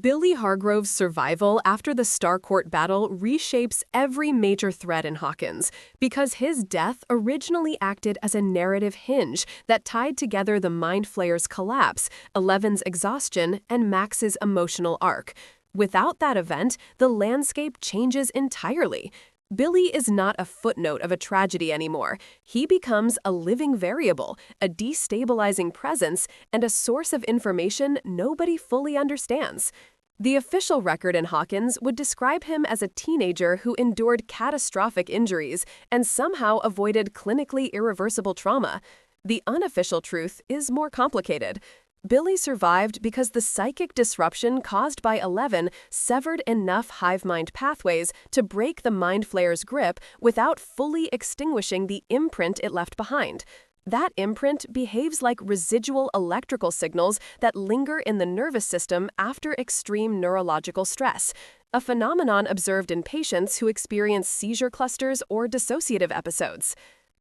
Billy Hargrove's survival after the Starcourt battle reshapes every major thread in Hawkins, because his death originally acted as a narrative hinge that tied together the Mind Flayer's collapse, Eleven's exhaustion, and Max's emotional arc. Without that event, the landscape changes entirely. Billy is not a footnote of a tragedy anymore. He becomes a living variable, a destabilizing presence, and a source of information nobody fully understands. The official record in Hawkins would describe him as a teenager who endured catastrophic injuries and somehow avoided clinically irreversible trauma. The unofficial truth is more complicated. Billy survived because the psychic disruption caused by 11 severed enough hive mind pathways to break the Mind Flayer's grip without fully extinguishing the imprint it left behind. That imprint behaves like residual electrical signals that linger in the nervous system after extreme neurological stress, a phenomenon observed in patients who experience seizure clusters or dissociative episodes.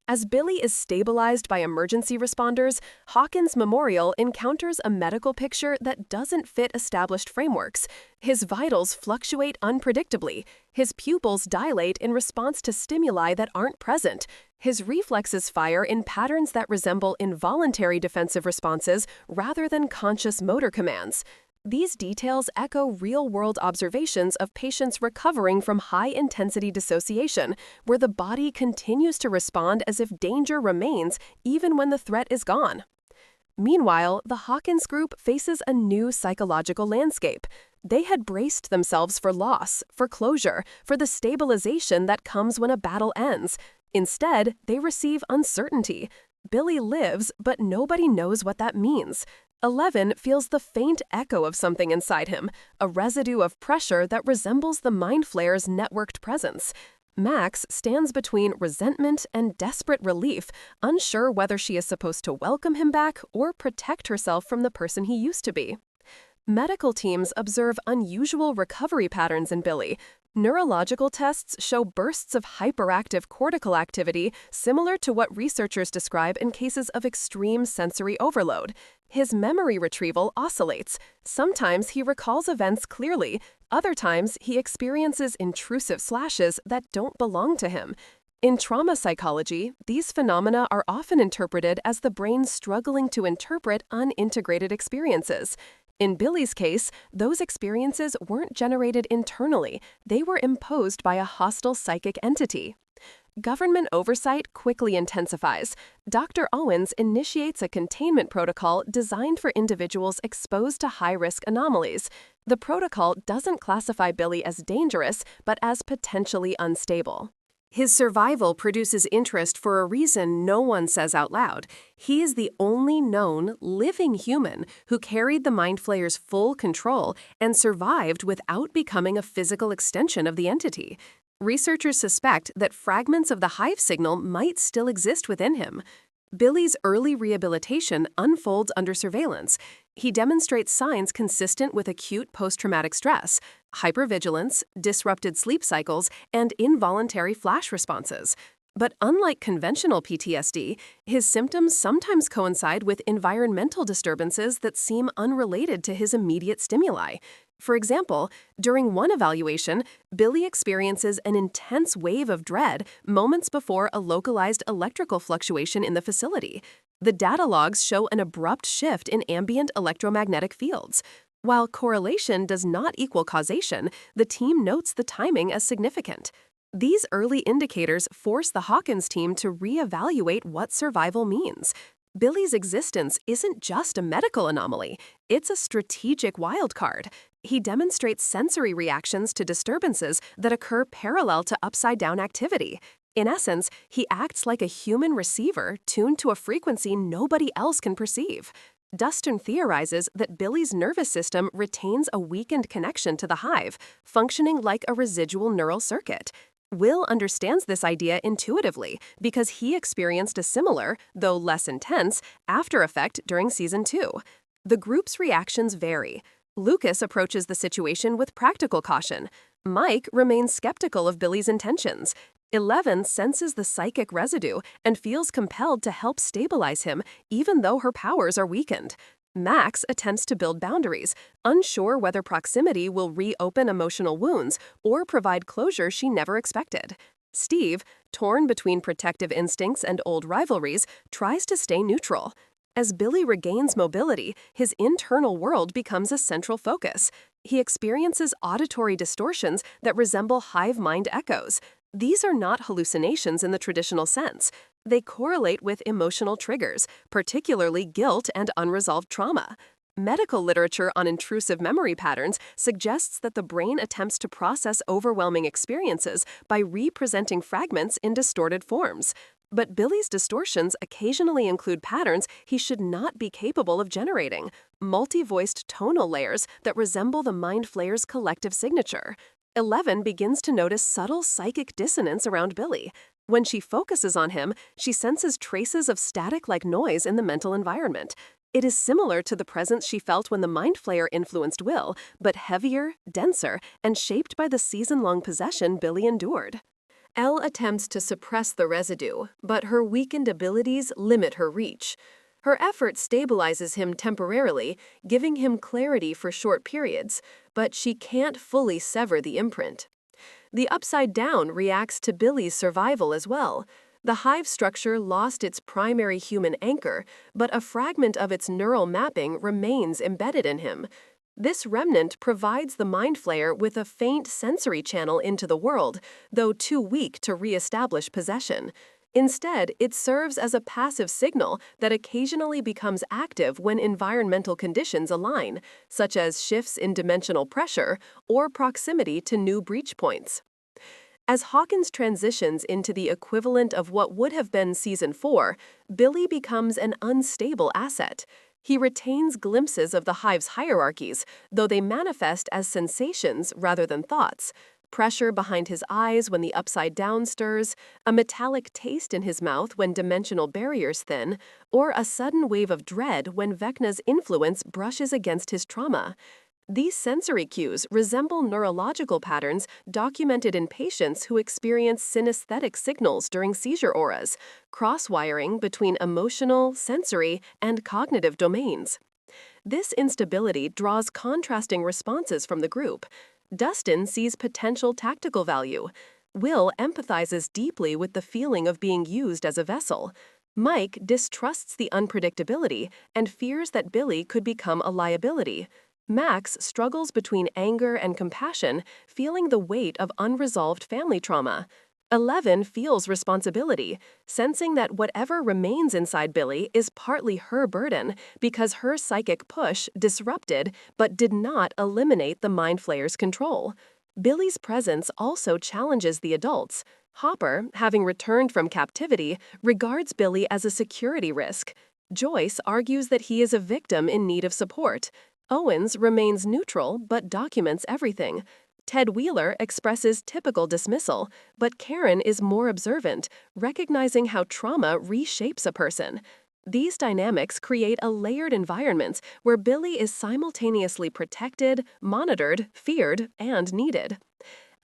As Billy is stabilized by emergency responders, Hawkins' memorial encounters a medical picture that doesn't fit established frameworks. His vitals fluctuate unpredictably. His pupils dilate in response to stimuli that aren't present. His reflexes fire in patterns that resemble involuntary defensive responses rather than conscious motor commands. These details echo real-world observations of patients recovering from high-intensity dissociation, where the body continues to respond as if danger remains even when the threat is gone. Meanwhile, the Hawkins group faces a new psychological landscape. They had braced themselves for loss, for closure, for the stabilization that comes when a battle ends. Instead, they receive uncertainty. Billy lives, but nobody knows what that means. 11 feels the faint echo of something inside him, a residue of pressure that resembles the Mind Flayer's networked presence. Max stands between resentment and desperate relief, unsure whether she is supposed to welcome him back or protect herself from the person he used to be. Medical teams observe unusual recovery patterns in Billy. Neurological tests show bursts of hyperactive cortical activity similar to what researchers describe in cases of extreme sensory overload. His memory retrieval oscillates. Sometimes he recalls events clearly, other times he experiences intrusive flashes that don't belong to him. In trauma psychology, these phenomena are often interpreted as the brain struggling to interpret unintegrated experiences. In Billy's case, those experiences weren't generated internally, they were imposed by a hostile psychic entity. Government oversight quickly intensifies. Dr. Owens initiates a containment protocol designed for individuals exposed to high-risk anomalies. The protocol doesn't classify Billy as dangerous, but as potentially unstable. His survival produces interest for a reason no one says out loud. He is the only known, living human who carried the Mind Flayer's full control and survived without becoming a physical extension of the entity. Researchers suspect that fragments of the hive signal might still exist within him. Billy's early rehabilitation unfolds under surveillance. He demonstrates signs consistent with acute post-traumatic stress, hypervigilance, disrupted sleep cycles, and involuntary flash responses. But unlike conventional PTSD, his symptoms sometimes coincide with environmental disturbances that seem unrelated to his immediate stimuli. For example, during one evaluation, Billy experiences an intense wave of dread moments before a localized electrical fluctuation in the facility. The data logs show an abrupt shift in ambient electromagnetic fields. While correlation does not equal causation, the team notes the timing as significant. These early indicators force the Hawkins team to reevaluate what survival means. Billy's existence isn't just a medical anomaly, it's a strategic wildcard. He demonstrates sensory reactions to disturbances that occur parallel to upside-down activity. In essence, he acts like a human receiver tuned to a frequency nobody else can perceive. Dustin theorizes that Billy's nervous system retains a weakened connection to the hive, functioning like a residual neural circuit. Will understands this idea intuitively because he experienced a similar, though less intense, after effect during Season 2. The group's reactions vary. Lucas approaches the situation with practical caution. Mike remains skeptical of Billy's intentions. 11 senses the psychic residue and feels compelled to help stabilize him even though her powers are weakened. Max attempts to build boundaries, unsure whether proximity will reopen emotional wounds or provide closure she never expected. Steve, torn between protective instincts and old rivalries, tries to stay neutral. As Billy regains mobility, his internal world becomes a central focus. He experiences auditory distortions that resemble hive mind echoes. These are not hallucinations in the traditional sense. They correlate with emotional triggers, particularly guilt and unresolved trauma. Medical literature on intrusive memory patterns suggests that the brain attempts to process overwhelming experiences by representing fragments in distorted forms. But Billy's distortions occasionally include patterns he should not be capable of generating, multi-voiced tonal layers that resemble the Mind Flayer's collective signature. 11 begins to notice subtle psychic dissonance around Billy. When she focuses on him, she senses traces of static-like noise in the mental environment. It is similar to the presence she felt when the Mind Flayer influenced Will, but heavier, denser, and shaped by the season-long possession Billy endured. Elle attempts to suppress the residue, but her weakened abilities limit her reach. Her effort stabilizes him temporarily, giving him clarity for short periods, but she can't fully sever the imprint. The Upside Down reacts to Billy's survival as well. The hive structure lost its primary human anchor, but a fragment of its neural mapping remains embedded in him. This remnant provides the Mind Flayer with a faint sensory channel into the world, though too weak to re-establish possession. Instead, it serves as a passive signal that occasionally becomes active when environmental conditions align, such as shifts in dimensional pressure or proximity to new breach points. As Hawkins transitions into the equivalent of what would have been Season 4, Billy becomes an unstable asset. He retains glimpses of the hive's hierarchies, though they manifest as sensations rather than thoughts. Pressure behind his eyes when the Upside Down stirs, a metallic taste in his mouth when dimensional barriers thin, or a sudden wave of dread when Vecna's influence brushes against his trauma. These sensory cues resemble neurological patterns documented in patients who experience synesthetic signals during seizure auras, cross-wiring between emotional, sensory, and cognitive domains. This instability draws contrasting responses from the group. Dustin sees potential tactical value. Will empathizes deeply with the feeling of being used as a vessel. Mike distrusts the unpredictability and fears that Billy could become a liability. Max struggles between anger and compassion, feeling the weight of unresolved family trauma. 11 feels responsibility, sensing that whatever remains inside Billy is partly her burden because her psychic push disrupted but did not eliminate the Mind Flayer's control. Billy's presence also challenges the adults. Hopper, having returned from captivity, regards Billy as a security risk. Joyce argues that he is a victim in need of support. Owens remains neutral but documents everything. Ted Wheeler expresses typical dismissal, but Karen is more observant, recognizing how trauma reshapes a person. These dynamics create a layered environment where Billy is simultaneously protected, monitored, feared, and needed.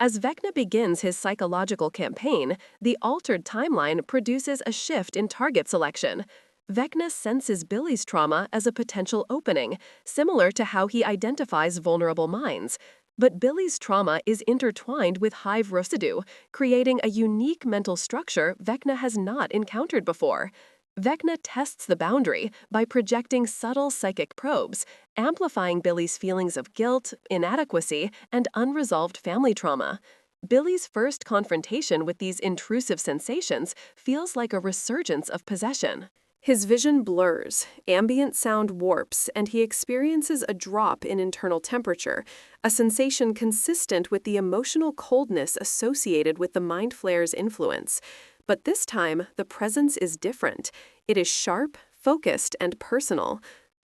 As Vecna begins his psychological campaign, the altered timeline produces a shift in target selection. Vecna senses Billy's trauma as a potential opening, similar to how he identifies vulnerable minds. But Billy's trauma is intertwined with hive residue, creating a unique mental structure Vecna has not encountered before. Vecna tests the boundary by projecting subtle psychic probes, amplifying Billy's feelings of guilt, inadequacy, and unresolved family trauma. Billy's first confrontation with these intrusive sensations feels like a resurgence of possession. His vision blurs, ambient sound warps, and he experiences a drop in internal temperature, a sensation consistent with the emotional coldness associated with the Mind Flayer's influence. But this time, the presence is different. It is sharp, focused, and personal.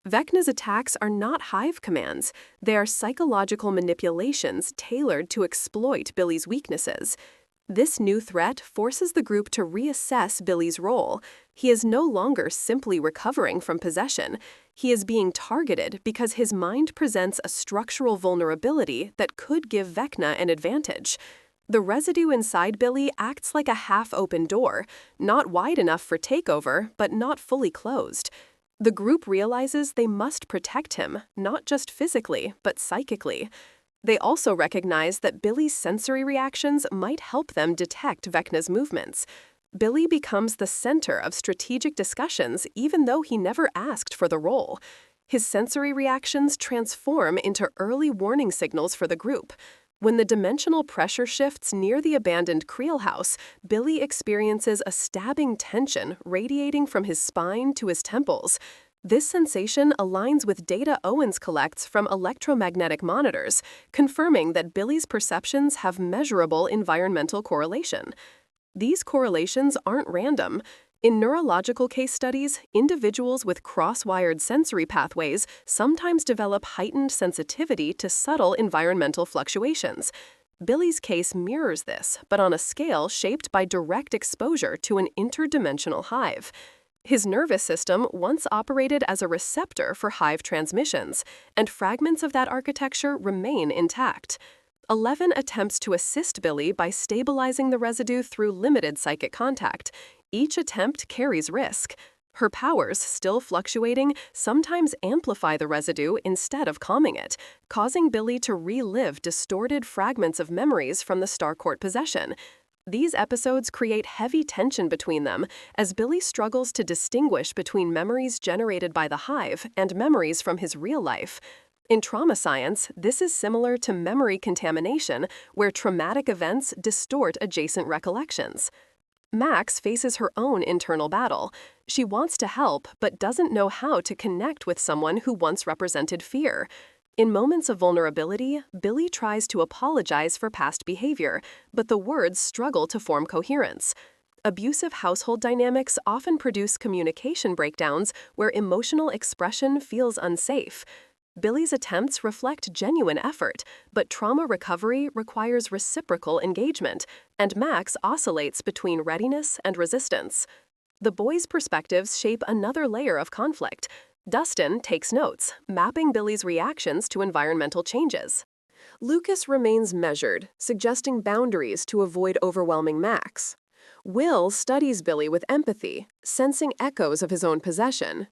Vecna's attacks are not hive commands. They are psychological manipulations tailored to exploit Billy's weaknesses. This new threat forces the group to reassess Billy's role. He is no longer simply recovering from possession. He is being targeted because his mind presents a structural vulnerability that could give Vecna an advantage. The residue inside Billy acts like a half-open door, not wide enough for takeover, but not fully closed. The group realizes they must protect him, not just physically, but psychically. They also recognize that Billy's sensory reactions might help them detect Vecna's movements. Billy becomes the center of strategic discussions even though he never asked for the role. His sensory reactions transform into early warning signals for the group. When the dimensional pressure shifts near the abandoned Creel house, Billy experiences a stabbing tension radiating from his spine to his temples. This sensation aligns with data Owens collects from electromagnetic monitors, confirming that Billy's perceptions have measurable environmental correlation. These correlations aren't random. In neurological case studies, individuals with cross-wired sensory pathways sometimes develop heightened sensitivity to subtle environmental fluctuations. Billy's case mirrors this, but on a scale shaped by direct exposure to an interdimensional hive. His nervous system once operated as a receptor for hive transmissions, and fragments of that architecture remain intact. 11 attempts to assist Billy by stabilizing the residue through limited psychic contact. Each attempt carries risk. Her powers, still fluctuating, sometimes amplify the residue instead of calming it, causing Billy to relive distorted fragments of memories from the Starcourt possession. These episodes create heavy tension between them as Billy struggles to distinguish between memories generated by the hive and memories from his real life. In trauma science, this is similar to memory contamination, where traumatic events distort adjacent recollections. Max faces her own internal battle. She wants to help, but doesn't know how to connect with someone who once represented fear. In moments of vulnerability, Billy tries to apologize for past behavior, but the words struggle to form coherence. Abusive household dynamics often produce communication breakdowns where emotional expression feels unsafe. Billy's attempts reflect genuine effort, but trauma recovery requires reciprocal engagement, and Max oscillates between readiness and resistance. The boys' perspectives shape another layer of conflict. Dustin takes notes, mapping Billy's reactions to environmental changes. Lucas remains measured, suggesting boundaries to avoid overwhelming Max. Will studies Billy with empathy, sensing echoes of his own possession.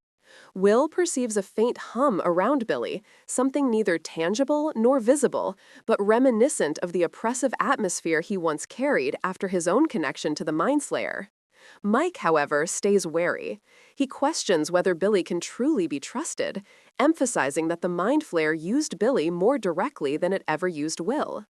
Will perceives a faint hum around Billy, something neither tangible nor visible, but reminiscent of the oppressive atmosphere he once carried after his own connection to the Mind Flayer. Mike, however, stays wary. He questions whether Billy can truly be trusted, emphasizing that the Mind Flayer used Billy more directly than it ever used Will.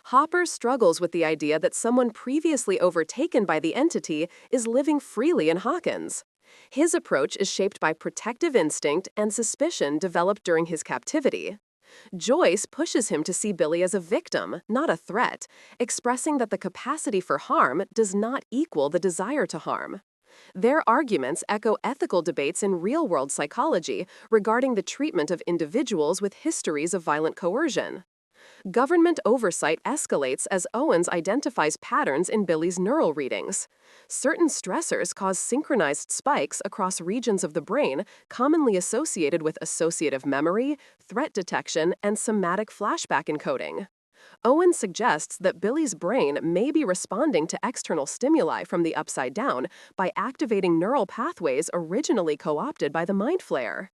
Hopper struggles with the idea that someone previously overtaken by the entity is living freely in Hawkins. His approach is shaped by protective instinct and suspicion developed during his captivity. Joyce pushes him to see Billy as a victim, not a threat, expressing that the capacity for harm does not equal the desire to harm. Their arguments echo ethical debates in real-world psychology regarding the treatment of individuals with histories of violent coercion. Government oversight escalates as Owens identifies patterns in Billy's neural readings. Certain stressors cause synchronized spikes across regions of the brain commonly associated with associative memory, threat detection, and somatic flashback encoding. Owens suggests that Billy's brain may be responding to external stimuli from the upside down by activating neural pathways originally co-opted by the Mind Flayer.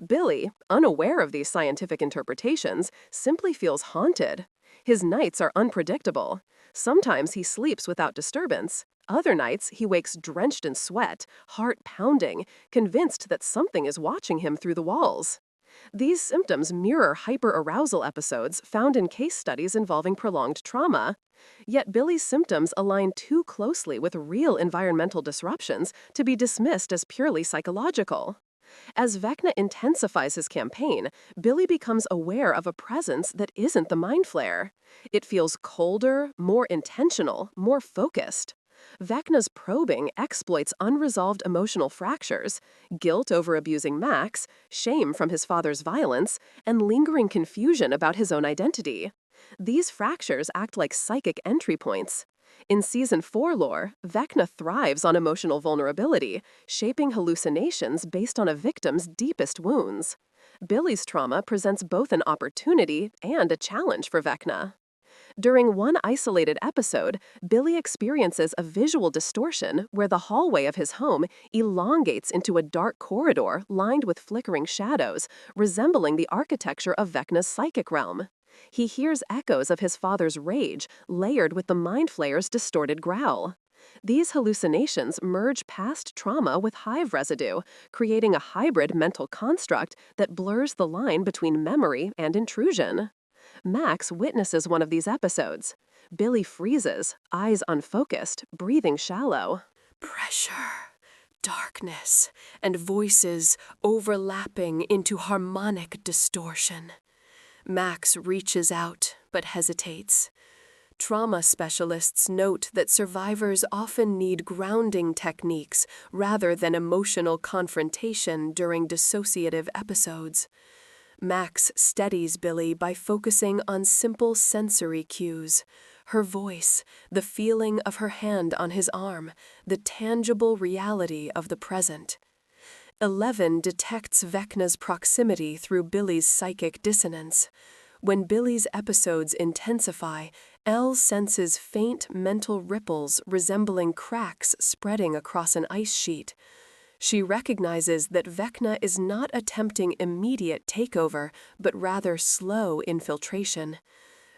Billy, unaware of these scientific interpretations, simply feels haunted. His nights are unpredictable. Sometimes he sleeps without disturbance. Other nights he wakes drenched in sweat, heart pounding, convinced that something is watching him through the walls. These symptoms mirror hyperarousal episodes found in case studies involving prolonged trauma. Yet Billy's symptoms align too closely with real environmental disruptions to be dismissed as purely psychological. As Vecna intensifies his campaign, Billy becomes aware of a presence that isn't the Mind Flayer. It feels colder, more intentional, more focused. Vecna's probing exploits unresolved emotional fractures, guilt over abusing Max, shame from his father's violence, and lingering confusion about his own identity. These fractures act like psychic entry points. In Season 4 lore, Vecna thrives on emotional vulnerability, shaping hallucinations based on a victim's deepest wounds. Billy's trauma presents both an opportunity and a challenge for Vecna. During one isolated episode, Billy experiences a visual distortion where the hallway of his home elongates into a dark corridor lined with flickering shadows, resembling the architecture of Vecna's psychic realm. He hears echoes of his father's rage, layered with the Mind Flayer's distorted growl. These hallucinations merge past trauma with hive residue, creating a hybrid mental construct that blurs the line between memory and intrusion. Max witnesses one of these episodes. Billy freezes, eyes unfocused, breathing shallow. Pressure, darkness, and voices overlapping into harmonic distortion. Max reaches out, but hesitates. Trauma specialists note that survivors often need grounding techniques rather than emotional confrontation during dissociative episodes. Max steadies Billy by focusing on simple sensory cues. Her voice, the feeling of her hand on his arm, the tangible reality of the present. 11 detects Vecna's proximity through Billy's psychic dissonance. When Billy's episodes intensify, Elle senses faint mental ripples resembling cracks spreading across an ice sheet. She recognizes that Vecna is not attempting immediate takeover, but rather slow infiltration.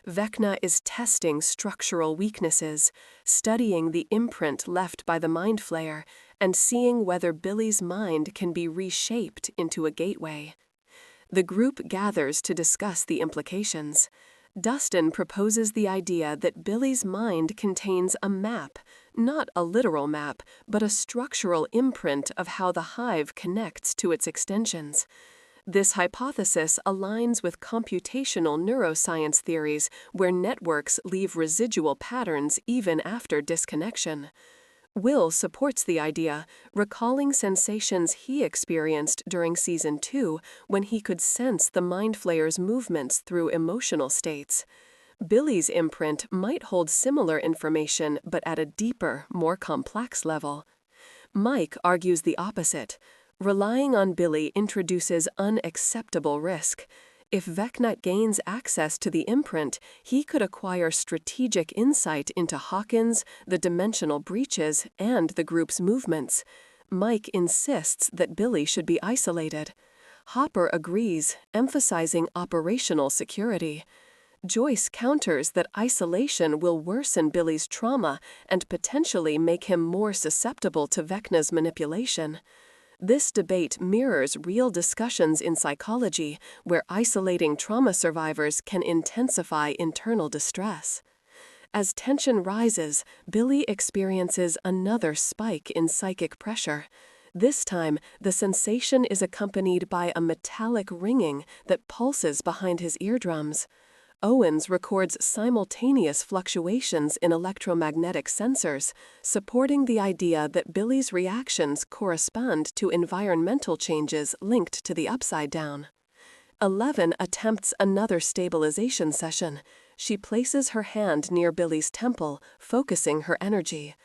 Vecna is testing structural weaknesses, studying the imprint left by the Mind Flayer, and seeing whether Billy's mind can be reshaped into a gateway. The group gathers to discuss the implications. Dustin proposes the idea that Billy's mind contains a map, not a literal map, but a structural imprint of how the hive connects to its extensions. This hypothesis aligns with computational neuroscience theories where networks leave residual patterns even after disconnection. Will supports the idea, recalling sensations he experienced during Season 2 when he could sense the Mind Flayer's movements through emotional states. Billy's imprint might hold similar information but at a deeper, more complex level. Mike argues the opposite. Relying on Billy introduces unacceptable risk. If Vecna gains access to the imprint, he could acquire strategic insight into Hawkins, the dimensional breaches, and the group's movements. Mike insists that Billy should be isolated. Hopper agrees, emphasizing operational security. Joyce counters that isolation will worsen Billy's trauma and potentially make him more susceptible to Vecna's manipulation. This debate mirrors real discussions in psychology where isolating trauma survivors can intensify internal distress. As tension rises, Billy experiences another spike in psychic pressure. This time, the sensation is accompanied by a metallic ringing that pulses behind his eardrums. Owens records simultaneous fluctuations in electromagnetic sensors, supporting the idea that Billy's reactions correspond to environmental changes linked to the upside down. 11 attempts another stabilization session. She places her hand near Billy's temple, focusing her energy.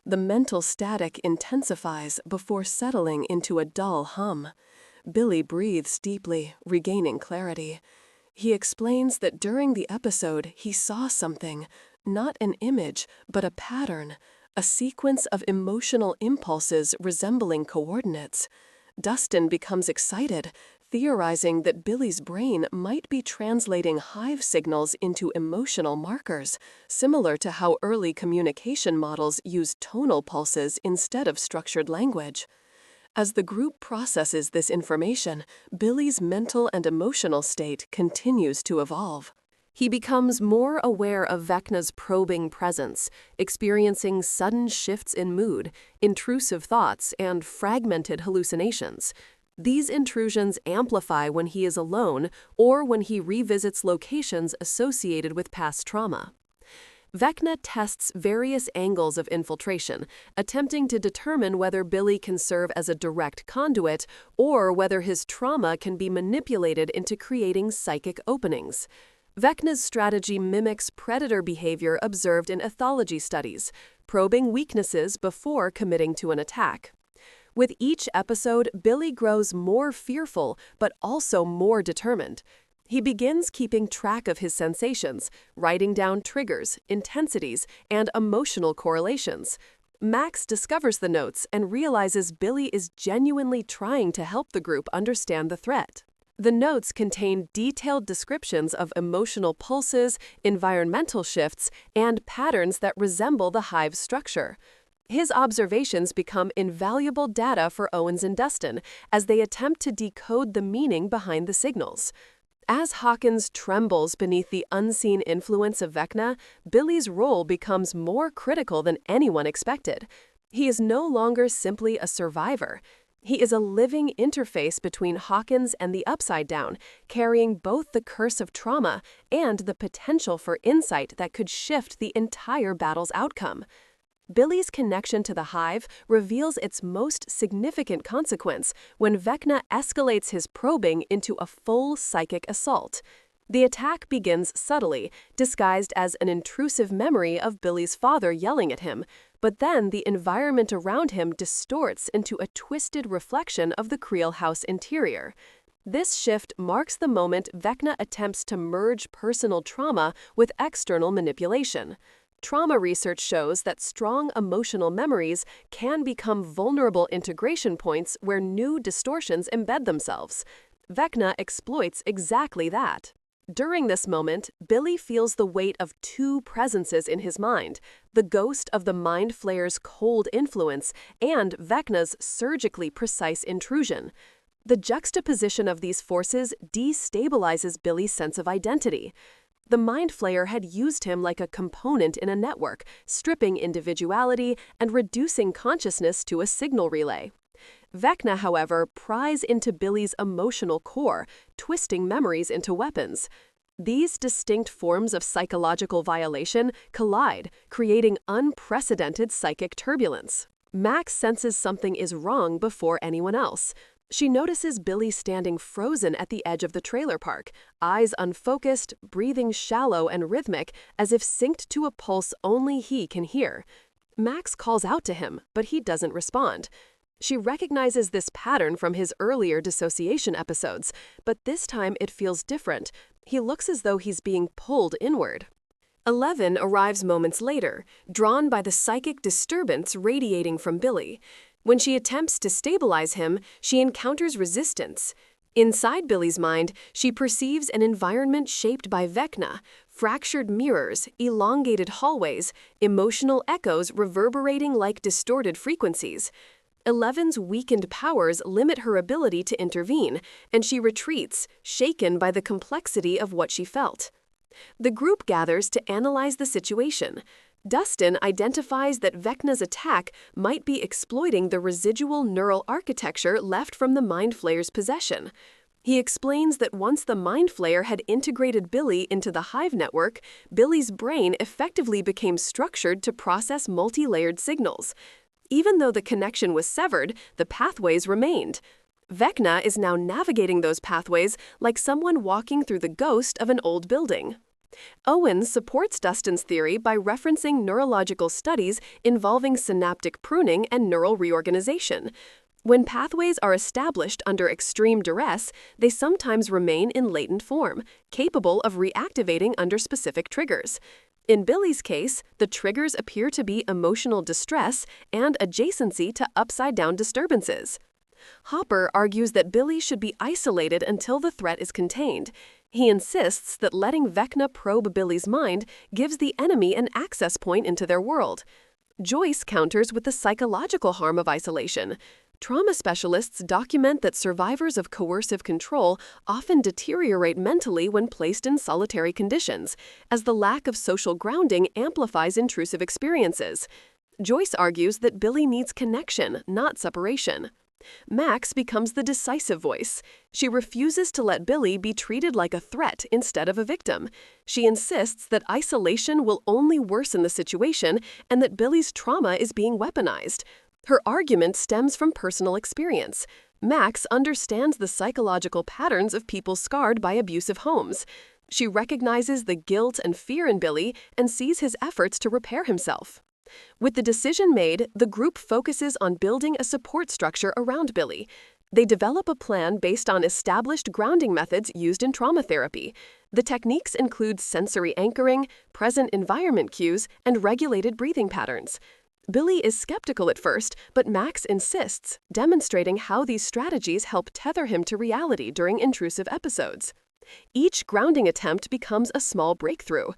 The mental static intensifies before settling into a dull hum. Billy breathes deeply, regaining clarity. He explains that during the episode he saw something, not an image, but a pattern, a sequence of emotional impulses resembling coordinates. Dustin becomes excited, theorizing that Billy's brain might be translating hive signals into emotional markers, similar to how early communication models use tonal pulses instead of structured language. As the group processes this information, Billy's mental and emotional state continues to evolve. He becomes more aware of Vecna's probing presence, experiencing sudden shifts in mood, intrusive thoughts, and fragmented hallucinations. These intrusions amplify when he is alone or when he revisits locations associated with past trauma. Vecna tests various angles of infiltration, attempting to determine whether Billy can serve as a direct conduit or whether his trauma can be manipulated into creating psychic openings. Vecna's strategy mimics predator behavior observed in ethology studies, probing weaknesses before committing to an attack. With each episode, Billy grows more fearful but also more determined. He begins keeping track of his sensations, writing down triggers, intensities, and emotional correlations. Max discovers the notes and realizes Billy is genuinely trying to help the group understand the threat. The notes contain detailed descriptions of emotional pulses, environmental shifts, and patterns that resemble the hive's structure. His observations become invaluable data for Owens and Dustin as they attempt to decode the meaning behind the signals. As Hawkins trembles beneath the unseen influence of Vecna, Billy's role becomes more critical than anyone expected. He is no longer simply a survivor. He is a living interface between Hawkins and the Upside Down, carrying both the curse of trauma and the potential for insight that could shift the entire battle's outcome. Billy's connection to the hive reveals its most significant consequence when Vecna escalates his probing into a full psychic assault. The attack begins subtly, disguised as an intrusive memory of Billy's father yelling at him, but then the environment around him distorts into a twisted reflection of the Creel house interior. This shift marks the moment Vecna attempts to merge personal trauma with external manipulation. Trauma research shows that strong emotional memories can become vulnerable integration points where new distortions embed themselves. Vecna exploits exactly that. During this moment, Billy feels the weight of two presences in his mind, the ghost of the Mind Flayer's cold influence and Vecna's surgically precise intrusion. The juxtaposition of these forces destabilizes Billy's sense of identity. The Mind Flayer had used him like a component in a network, stripping individuality and reducing consciousness to a signal relay. Vecna, however, pries into Billy's emotional core, twisting memories into weapons. These distinct forms of psychological violation collide, creating unprecedented psychic turbulence. Max senses something is wrong before anyone else. She notices Billy standing frozen at the edge of the trailer park, eyes unfocused, breathing shallow and rhythmic, as if synced to a pulse only he can hear. Max calls out to him, but he doesn't respond. She recognizes this pattern from his earlier dissociation episodes, but this time it feels different. He looks as though he's being pulled inward. 11 arrives moments later, drawn by the psychic disturbance radiating from Billy. When she attempts to stabilize him, she encounters resistance. Inside Billy's mind, she perceives an environment shaped by Vecna, fractured mirrors, elongated hallways, emotional echoes reverberating like distorted frequencies. 11's weakened powers limit her ability to intervene, and she retreats, shaken by the complexity of what she felt. The group gathers to analyze the situation. Dustin identifies that Vecna's attack might be exploiting the residual neural architecture left from the Mind Flayer's possession. He explains that once the Mind Flayer had integrated Billy into the hive network, Billy's brain effectively became structured to process multi-layered signals. Even though the connection was severed, the pathways remained. Vecna is now navigating those pathways like someone walking through the ghost of an old building. Owens supports Dustin's theory by referencing neurological studies involving synaptic pruning and neural reorganization. When pathways are established under extreme duress, they sometimes remain in latent form, capable of reactivating under specific triggers. In Billy's case, the triggers appear to be emotional distress and adjacency to upside-down disturbances. Hopper argues that Billy should be isolated until the threat is contained. He insists that letting Vecna probe Billy's mind gives the enemy an access point into their world. Joyce counters with the psychological harm of isolation. Trauma specialists document that survivors of coercive control often deteriorate mentally when placed in solitary conditions, as the lack of social grounding amplifies intrusive experiences. Joyce argues that Billy needs connection, not separation. Max becomes the decisive voice. She refuses to let Billy be treated like a threat instead of a victim. She insists that isolation will only worsen the situation and that Billy's trauma is being weaponized. Her argument stems from personal experience. Max understands the psychological patterns of people scarred by abusive homes. She recognizes the guilt and fear in Billy and sees his efforts to repair himself. With the decision made, the group focuses on building a support structure around Billy. They develop a plan based on established grounding methods used in trauma therapy. The techniques include sensory anchoring, present environment cues, and regulated breathing patterns. Billy is skeptical at first, but Max insists, demonstrating how these strategies help tether him to reality during intrusive episodes. Each grounding attempt becomes a small breakthrough.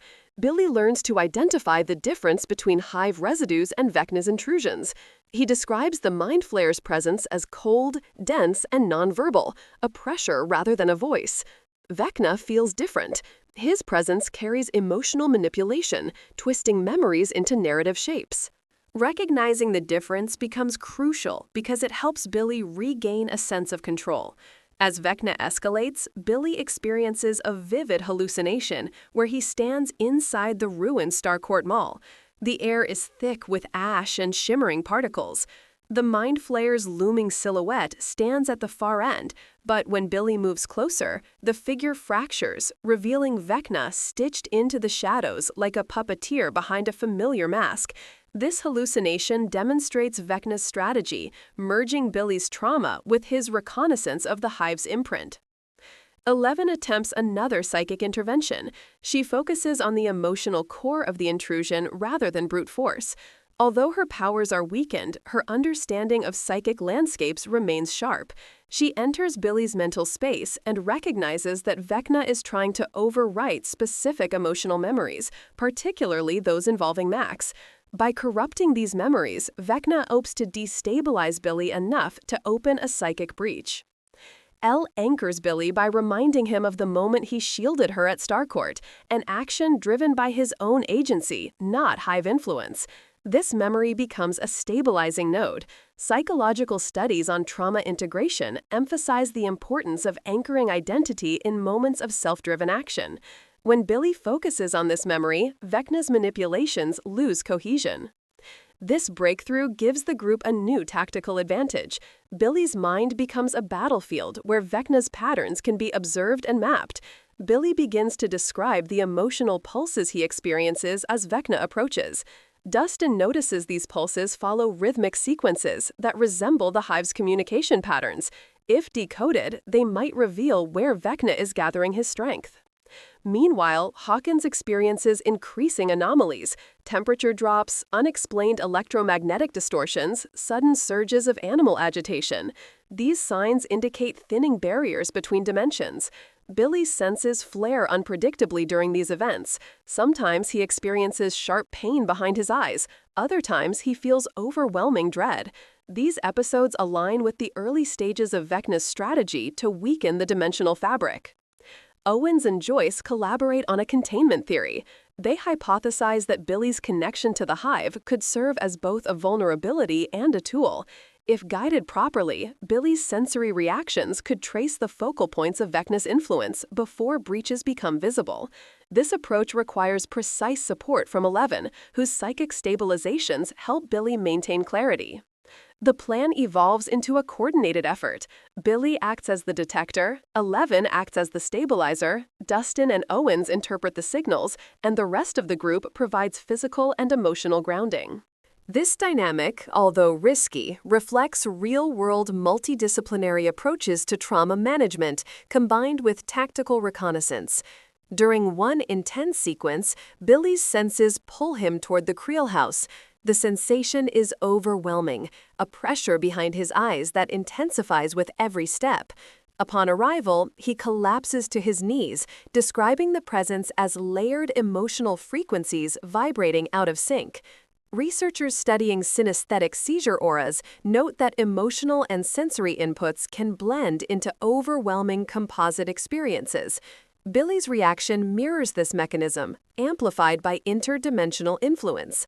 Billy learns to identify the difference between hive residues and Vecna's intrusions. He describes the Mind Flayer's presence as cold, dense, and nonverbal, a pressure rather than a voice. Vecna feels different. His presence carries emotional manipulation, twisting memories into narrative shapes. Recognizing the difference becomes crucial because it helps Billy regain a sense of control. As Vecna escalates, Billy experiences a vivid hallucination where he stands inside the ruined Starcourt Mall. The air is thick with ash and shimmering particles. The Mind Flayer's looming silhouette stands at the far end, but when Billy moves closer, the figure fractures, revealing Vecna stitched into the shadows like a puppeteer behind a familiar mask. This hallucination demonstrates Vecna's strategy, merging Billy's trauma with his reconnaissance of the hive's imprint. 11 attempts another psychic intervention. She focuses on the emotional core of the intrusion rather than brute force. Although her powers are weakened, her understanding of psychic landscapes remains sharp. She enters Billy's mental space and recognizes that Vecna is trying to overwrite specific emotional memories, particularly those involving Max. By corrupting these memories, Vecna hopes to destabilize Billy enough to open a psychic breach. Elle anchors Billy by reminding him of the moment he shielded her at Starcourt, an action driven by his own agency, not hive influence. This memory becomes a stabilizing node. Psychological studies on trauma integration emphasize the importance of anchoring identity in moments of self-driven action. When Billy focuses on this memory, Vecna's manipulations lose cohesion. This breakthrough gives the group a new tactical advantage. Billy's mind becomes a battlefield where Vecna's patterns can be observed and mapped. Billy begins to describe the emotional pulses he experiences as Vecna approaches. Dustin notices these pulses follow rhythmic sequences that resemble the hive's communication patterns. If decoded, they might reveal where Vecna is gathering his strength. Meanwhile, Hawkins experiences increasing anomalies, temperature drops, unexplained electromagnetic distortions, sudden surges of animal agitation. These signs indicate thinning barriers between dimensions. Billy's senses flare unpredictably during these events. Sometimes he experiences sharp pain behind his eyes. Other times he feels overwhelming dread. These episodes align with the early stages of Vecna's strategy to weaken the dimensional fabric. Owens and Joyce collaborate on a containment theory. They hypothesize that Billy's connection to the hive could serve as both a vulnerability and a tool. If guided properly, Billy's sensory reactions could trace the focal points of Vecna's influence before breaches become visible. This approach requires precise support from 11, whose psychic stabilizations help Billy maintain clarity. The plan evolves into a coordinated effort. Billy acts as the detector, 11 acts as the stabilizer, Dustin and Owens interpret the signals, and the rest of the group provides physical and emotional grounding. This dynamic, although risky, reflects real-world multidisciplinary approaches to trauma management combined with tactical reconnaissance. During one intense sequence, Billy's senses pull him toward the Creel house. The sensation is overwhelming, a pressure behind his eyes that intensifies with every step. Upon arrival, he collapses to his knees, describing the presence as layered emotional frequencies vibrating out of sync. Researchers studying synesthetic seizure auras note that emotional and sensory inputs can blend into overwhelming composite experiences. Billy's reaction mirrors this mechanism, amplified by interdimensional influence.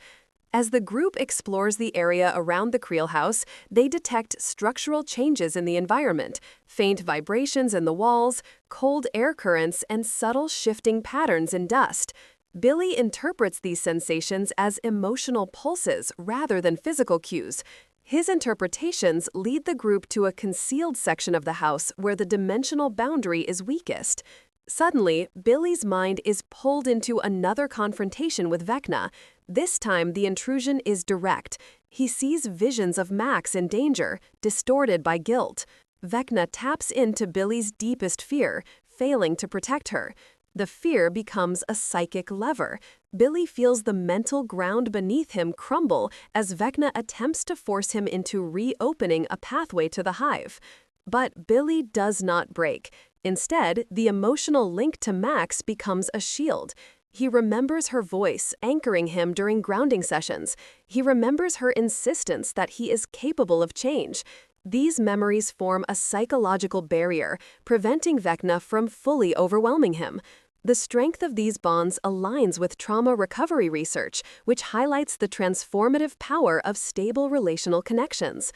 As the group explores the area around the Creel house, they detect structural changes in the environment, faint vibrations in the walls, cold air currents, and subtle shifting patterns in dust. Billy interprets these sensations as emotional pulses rather than physical cues. His interpretations lead the group to a concealed section of the house where the dimensional boundary is weakest. Suddenly, Billy's mind is pulled into another confrontation with Vecna. This time, the intrusion is direct. He sees visions of Max in danger, distorted by guilt. Vecna taps into Billy's deepest fear, failing to protect her. The fear becomes a psychic lever. Billy feels the mental ground beneath him crumble as Vecna attempts to force him into reopening a pathway to the hive. But Billy does not break. Instead, the emotional link to Max becomes a shield. He remembers her voice, anchoring him during grounding sessions. He remembers her insistence that he is capable of change. These memories form a psychological barrier, preventing Vecna from fully overwhelming him. The strength of these bonds aligns with trauma recovery research, which highlights the transformative power of stable relational connections.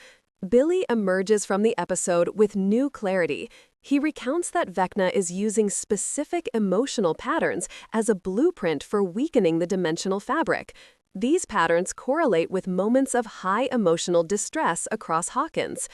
Billy emerges from the episode with new clarity. He recounts that Vecna is using specific emotional patterns as a blueprint for weakening the dimensional fabric. These patterns correlate with moments of high emotional distress across Hawkins.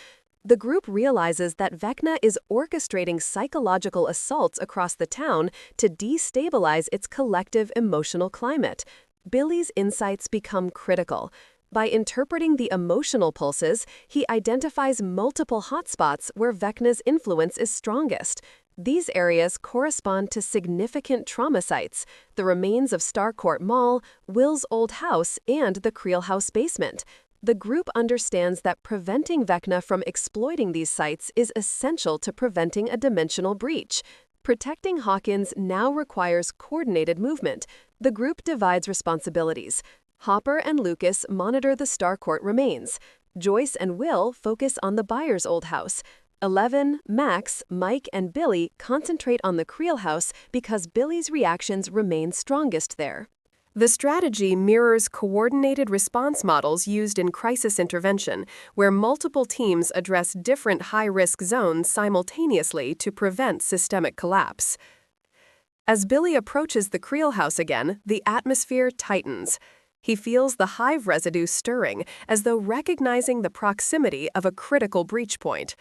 The group realizes that Vecna is orchestrating psychological assaults across the town to destabilize its collective emotional climate. Billy's insights become critical. By interpreting the emotional pulses, he identifies multiple hotspots where Vecna's influence is strongest. These areas correspond to significant trauma sites, the remains of Starcourt Mall, Will's old house, and the Creel House basement. The group understands that preventing Vecna from exploiting these sites is essential to preventing a dimensional breach. Protecting Hawkins now requires coordinated movement. The group divides responsibilities. Hopper and Lucas monitor the Starcourt remains. Joyce and Will focus on the Byers' old house. 11, Max, Mike, and Billy concentrate on the Creel house because Billy's reactions remain strongest there. The strategy mirrors coordinated response models used in crisis intervention, where multiple teams address different high-risk zones simultaneously to prevent systemic collapse. As Billy approaches the Creel house again, the atmosphere tightens. He feels the hive residue stirring, as though recognizing the proximity of a critical breach point.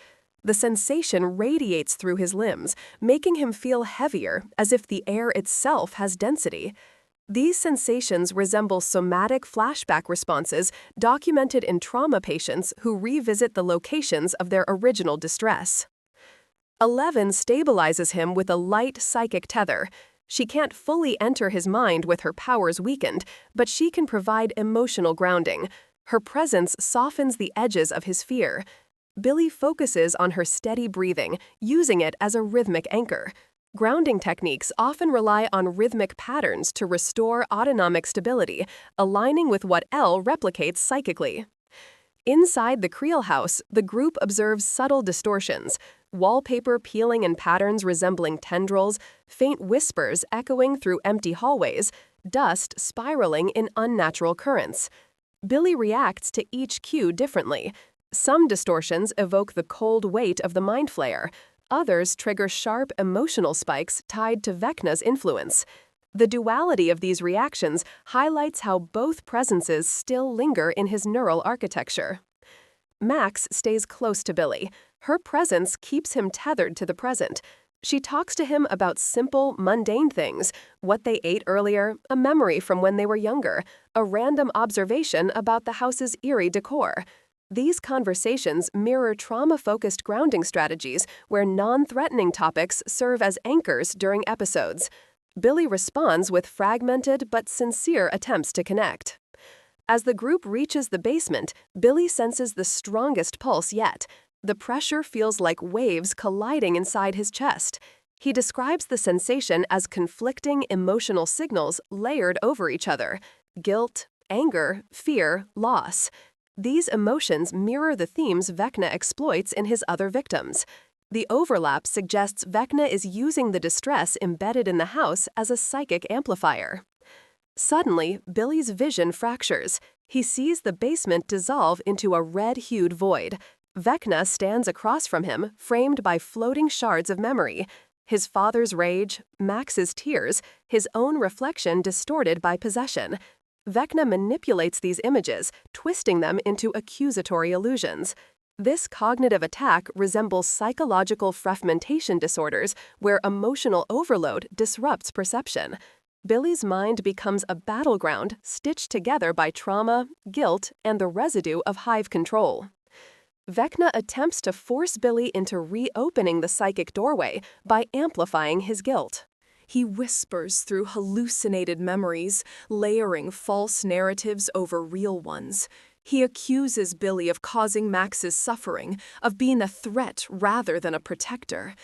The sensation radiates through his limbs, making him feel heavier, as if the air itself has density. These sensations resemble somatic flashback responses documented in trauma patients who revisit the locations of their original distress. 11 stabilizes him with a light psychic tether. She can't fully enter his mind with her powers weakened, but she can provide emotional grounding. Her presence softens the edges of his fear. Billy focuses on her steady breathing, using it as a rhythmic anchor. Grounding techniques often rely on rhythmic patterns to restore autonomic stability, aligning with what L replicates psychically. Inside the Creel house, the group observes subtle distortions, wallpaper peeling in patterns resembling tendrils, faint whispers echoing through empty hallways, dust spiraling in unnatural currents. Billy reacts to each cue differently. Some distortions evoke the cold weight of the Mind Flayer. Others trigger sharp emotional spikes tied to Vecna's influence. The duality of these reactions highlights how both presences still linger in his neural architecture. Max stays close to Billy. Her presence keeps him tethered to the present. She talks to him about simple, mundane things, what they ate earlier, a memory from when they were younger, a random observation about the house's eerie decor. These conversations mirror trauma-focused grounding strategies where non-threatening topics serve as anchors during episodes. Billy responds with fragmented but sincere attempts to connect. As the group reaches the basement, Billy senses the strongest pulse yet. The pressure feels like waves colliding inside his chest. He describes the sensation as conflicting emotional signals layered over each other: guilt, anger, fear, loss. These emotions mirror the themes Vecna exploits in his other victims. The overlap suggests Vecna is using the distress embedded in the house as a psychic amplifier. Suddenly, Billy's vision fractures. He sees the basement dissolve into a red-hued void. Vecna stands across from him, framed by floating shards of memory. His father's rage, Max's tears, his own reflection distorted by possession. Vecna manipulates these images, twisting them into accusatory illusions. This cognitive attack resembles psychological fragmentation disorders where emotional overload disrupts perception. Billy's mind becomes a battleground stitched together by trauma, guilt, and the residue of hive control. Vecna attempts to force Billy into reopening the psychic doorway by amplifying his guilt. He whispers through hallucinated memories, layering false narratives over real ones. He accuses Billy of causing Max's suffering, of being a threat rather than a protector.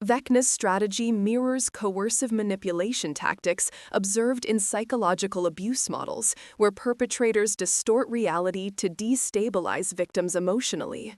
Vecna's strategy mirrors coercive manipulation tactics observed in psychological abuse models, where perpetrators distort reality to destabilize victims emotionally.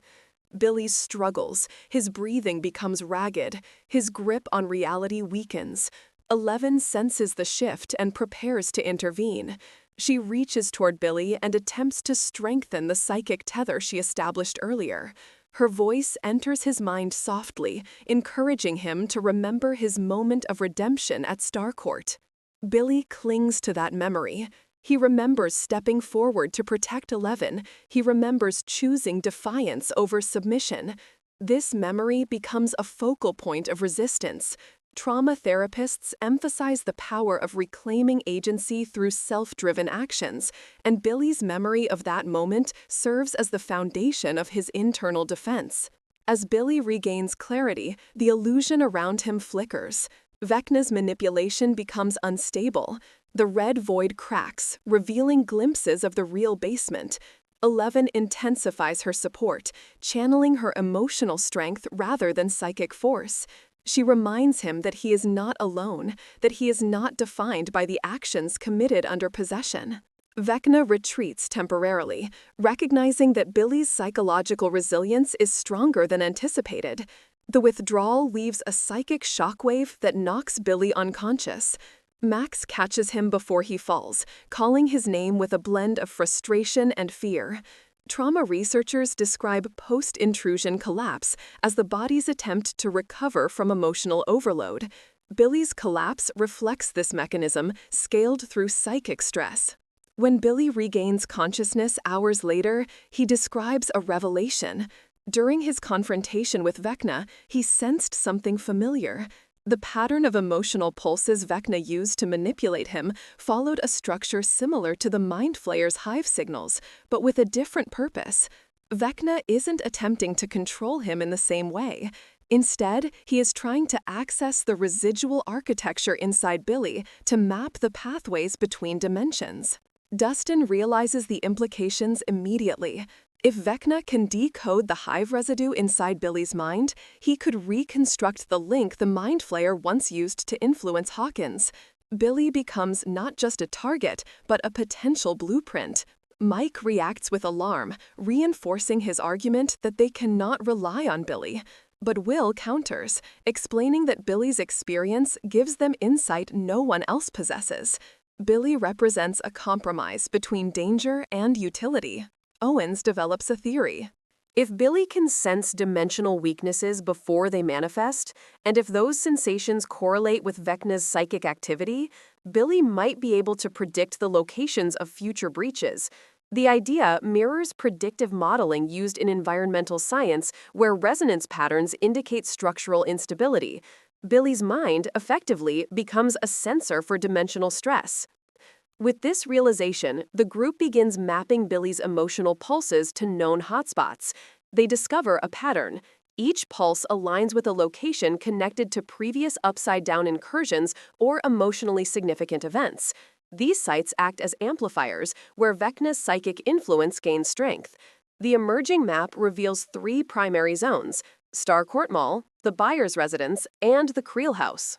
Billy struggles, his breathing becomes ragged, his grip on reality weakens. 11 senses the shift and prepares to intervene. She reaches toward Billy and attempts to strengthen the psychic tether she established earlier. Her voice enters his mind softly, encouraging him to remember his moment of redemption at Starcourt. Billy clings to that memory. He remembers stepping forward to protect 11. He remembers choosing defiance over submission. This memory becomes a focal point of resistance. Trauma therapists emphasize the power of reclaiming agency through self-driven actions, and Billy's memory of that moment serves as the foundation of his internal defense. As Billy regains clarity, the illusion around him flickers. Vecna's manipulation becomes unstable. The red void cracks, revealing glimpses of the real basement. 11 intensifies her support, channeling her emotional strength rather than psychic force. She reminds him that he is not alone, that he is not defined by the actions committed under possession. Vecna retreats temporarily, recognizing that Billy's psychological resilience is stronger than anticipated. The withdrawal leaves a psychic shockwave that knocks Billy unconscious. Max catches him before he falls, calling his name with a blend of frustration and fear. Trauma researchers describe post-intrusion collapse as the body's attempt to recover from emotional overload. Billy's collapse reflects this mechanism, scaled through psychic stress. When Billy regains consciousness hours later, he describes a revelation. During his confrontation with Vecna, he sensed something familiar. The pattern of emotional pulses Vecna used to manipulate him followed a structure similar to the Mind Flayer's hive signals, but with a different purpose. Vecna isn't attempting to control him in the same way. Instead, he is trying to access the residual architecture inside Billy to map the pathways between dimensions. Dustin realizes the implications immediately. If Vecna can decode the hive residue inside Billy's mind, he could reconstruct the link the Mind Flayer once used to influence Hawkins. Billy becomes not just a target, but a potential blueprint. Mike reacts with alarm, reinforcing his argument that they cannot rely on Billy. But Will counters, explaining that Billy's experience gives them insight no one else possesses. Billy represents a compromise between danger and utility. Owens develops a theory. If Billy can sense dimensional weaknesses before they manifest, and if those sensations correlate with Vecna's psychic activity, Billy might be able to predict the locations of future breaches. The idea mirrors predictive modeling used in environmental science, where resonance patterns indicate structural instability. Billy's mind, effectively, becomes a sensor for dimensional stress. With this realization, the group begins mapping Billy's emotional pulses to known hotspots. They discover a pattern. Each pulse aligns with a location connected to previous upside-down incursions or emotionally significant events. These sites act as amplifiers, where Vecna's psychic influence gains strength. The emerging map reveals 3 primary zones: Starcourt Mall, the buyer's residence, and the Creel House.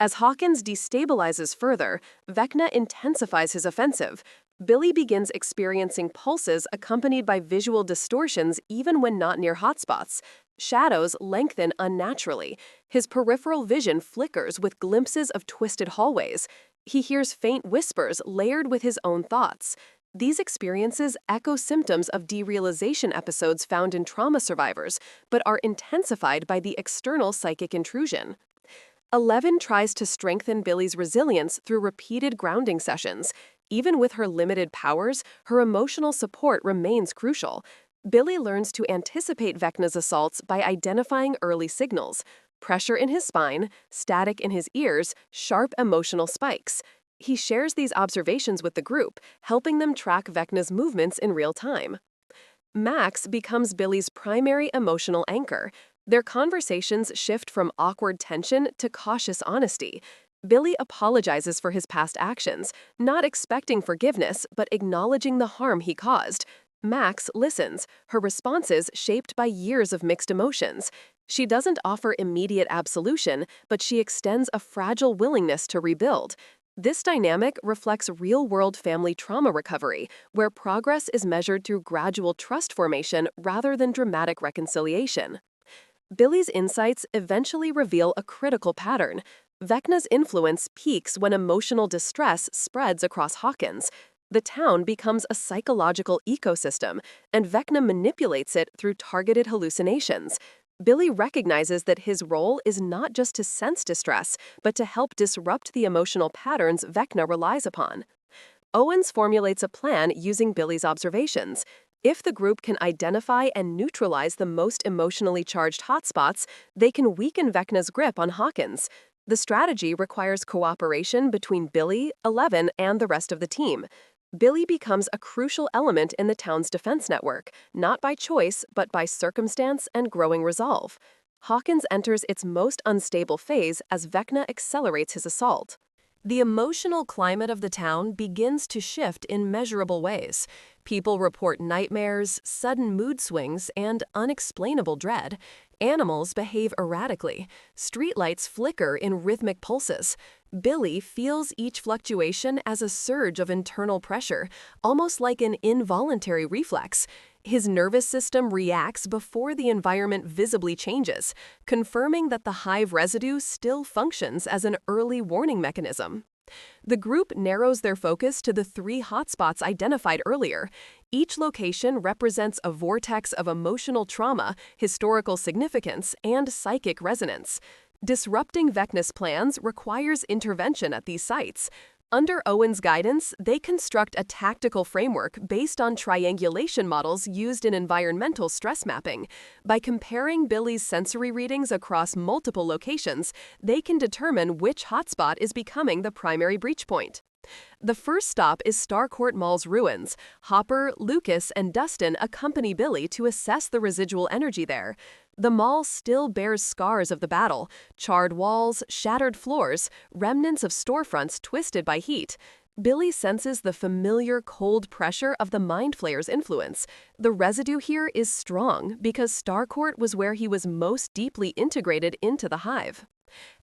As Hawkins destabilizes further, Vecna intensifies his offensive. Billy begins experiencing pulses accompanied by visual distortions even when not near hotspots. Shadows lengthen unnaturally. His peripheral vision flickers with glimpses of twisted hallways. He hears faint whispers layered with his own thoughts. These experiences echo symptoms of derealization episodes found in trauma survivors, but are intensified by the external psychic intrusion. 11 tries to strengthen Billy's resilience through repeated grounding sessions. Even with her limited powers, her emotional support remains crucial. Billy learns to anticipate Vecna's assaults by identifying early signals: pressure in his spine, static in his ears, sharp emotional spikes. He shares these observations with the group, helping them track Vecna's movements in real time. Max becomes Billy's primary emotional anchor. Their conversations shift from awkward tension to cautious honesty. Billy apologizes for his past actions, not expecting forgiveness but acknowledging the harm he caused. Max listens, her responses shaped by years of mixed emotions. She doesn't offer immediate absolution, but she extends a fragile willingness to rebuild. This dynamic reflects real-world family trauma recovery, where progress is measured through gradual trust formation rather than dramatic reconciliation. Billy's insights eventually reveal a critical pattern. Vecna's influence peaks when emotional distress spreads across Hawkins. The town becomes a psychological ecosystem, and Vecna manipulates it through targeted hallucinations. Billy recognizes that his role is not just to sense distress, but to help disrupt the emotional patterns Vecna relies upon. Owens formulates a plan using Billy's observations. If the group can identify and neutralize the most emotionally charged hotspots, they can weaken Vecna's grip on Hawkins. The strategy requires cooperation between Billy, Eleven, and the rest of the team. Billy becomes a crucial element in the town's defense network, not by choice, but by circumstance and growing resolve. Hawkins enters its most unstable phase as Vecna accelerates his assault. The emotional climate of the town begins to shift in measurable ways. People report nightmares, sudden mood swings, and unexplainable dread. Animals behave erratically. Streetlights flicker in rhythmic pulses. Billy feels each fluctuation as a surge of internal pressure, almost like an involuntary reflex. His nervous system reacts before the environment visibly changes, confirming that the hive residue still functions as an early warning mechanism. The group narrows their focus to the 3 hotspots identified earlier. Each location represents a vortex of emotional trauma, historical significance, and psychic resonance. Disrupting Vecna's plans requires intervention at these sites. Under Owen's guidance, they construct a tactical framework based on triangulation models used in environmental stress mapping. By comparing Billy's sensory readings across multiple locations, they can determine which hotspot is becoming the primary breach point. The first stop is Starcourt Mall's ruins. Hopper, Lucas, and Dustin accompany Billy to assess the residual energy there. The mall still bears scars of the battle: charred walls, shattered floors, remnants of storefronts twisted by heat. Billy senses the familiar cold pressure of the Mind Flayer's influence. The residue here is strong because Starcourt was where he was most deeply integrated into the hive.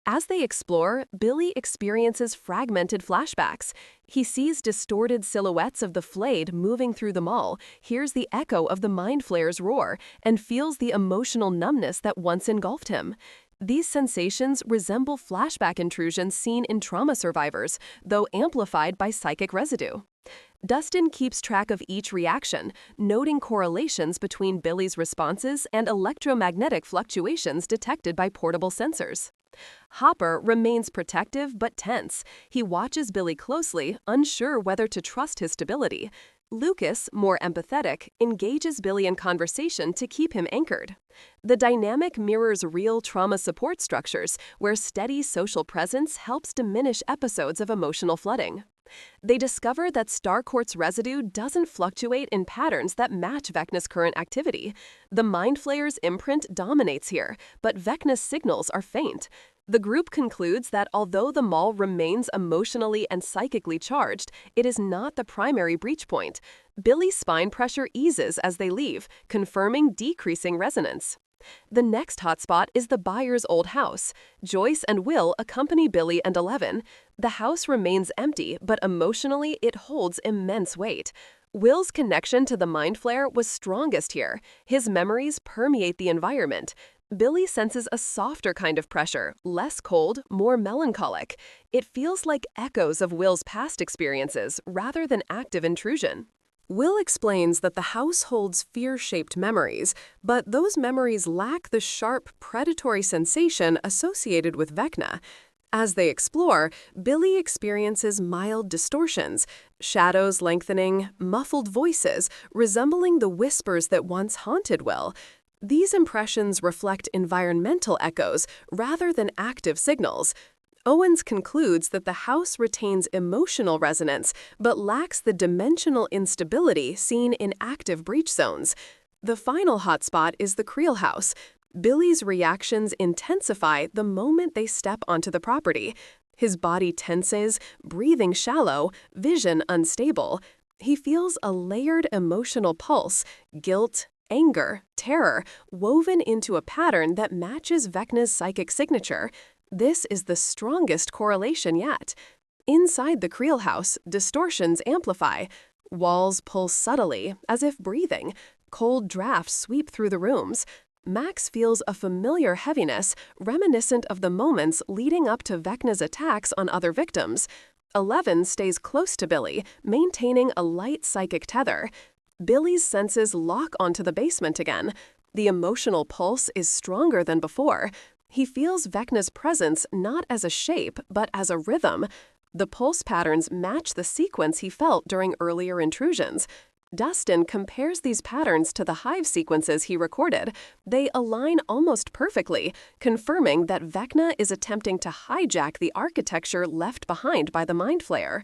As they explore, Billy experiences fragmented flashbacks. He sees distorted silhouettes of the flayed moving through the mall, hears the echo of the Mind Flayer's roar, and feels the emotional numbness that once engulfed him. These sensations resemble flashback intrusions seen in trauma survivors, though amplified by psychic residue. Dustin keeps track of each reaction, noting correlations between Billy's responses and electromagnetic fluctuations detected by portable sensors. Hopper remains protective but tense. He watches Billy closely, unsure whether to trust his stability. Lucas, more empathetic, engages Billy in conversation to keep him anchored. The dynamic mirrors real trauma support structures, where steady social presence helps diminish episodes of emotional flooding. They discover that Starcourt's residue doesn't fluctuate in patterns that match Vecna's current activity. The Mind Flayer's imprint dominates here, but Vecna's signals are faint. The group concludes that although the mall remains emotionally and psychically charged, it is not the primary breach point. Billy's spine pressure eases as they leave, confirming decreasing resonance. The next hotspot is the buyer's old house. Joyce and Will accompany Billy and Eleven. The house remains empty, but emotionally it holds immense weight. Will's connection to the Mind Flayer was strongest here. His memories permeate the environment. Billy senses a softer kind of pressure, less cold, more melancholic. It feels like echoes of Will's past experiences rather than active intrusion. Will explains that the house holds fear-shaped memories, but those memories lack the sharp, predatory sensation associated with Vecna. As they explore, Billy experiences mild distortions, shadows lengthening, muffled voices, resembling the whispers that once haunted Will. These impressions reflect environmental echoes rather than active signals. Owens concludes that the house retains emotional resonance but lacks the dimensional instability seen in active breach zones. The final hotspot is the Creel house. Billy's reactions intensify the moment they step onto the property. His body tenses, breathing shallow, vision unstable. He feels a layered emotional pulse, guilt, anger, terror, woven into a pattern that matches Vecna's psychic signature. This is the strongest correlation yet. Inside the Creel house, distortions amplify. Walls pull subtly, as if breathing. Cold drafts sweep through the rooms. Max feels a familiar heaviness, reminiscent of the moments leading up to Vecna's attacks on other victims. 11 stays close to Billy, maintaining a light psychic tether. Billy's senses lock onto the basement again. The emotional pulse is stronger than before. He feels Vecna's presence not as a shape, but as a rhythm. The pulse patterns match the sequence he felt during earlier intrusions. Dustin compares these patterns to the hive sequences he recorded. They align almost perfectly, confirming that Vecna is attempting to hijack the architecture left behind by the Mind Flayer.